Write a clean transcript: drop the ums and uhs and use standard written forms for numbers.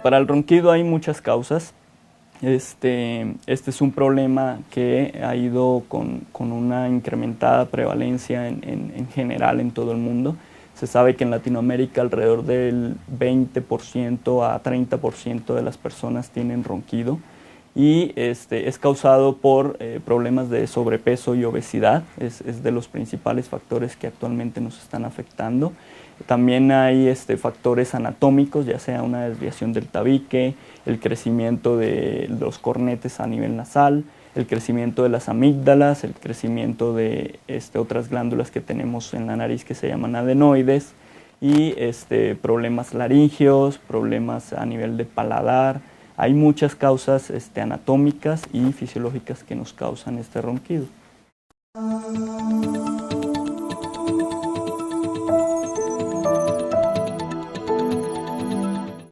Para el ronquido hay muchas causas. Este es un problema que ha ido con una incrementada prevalencia en general en todo el mundo. Se sabe que en Latinoamérica alrededor del 20% a 30% de las personas tienen ronquido y es causado por problemas de sobrepeso y obesidad. Es de los principales factores que actualmente nos están afectando. También hay factores anatómicos, ya sea una desviación del tabique, el crecimiento de los cornetes a nivel nasal, el crecimiento de las amígdalas, el crecimiento de otras glándulas que tenemos en la nariz que se llaman adenoides y problemas laringeos, problemas a nivel de paladar. Hay muchas causas anatómicas y fisiológicas que nos causan este ronquido.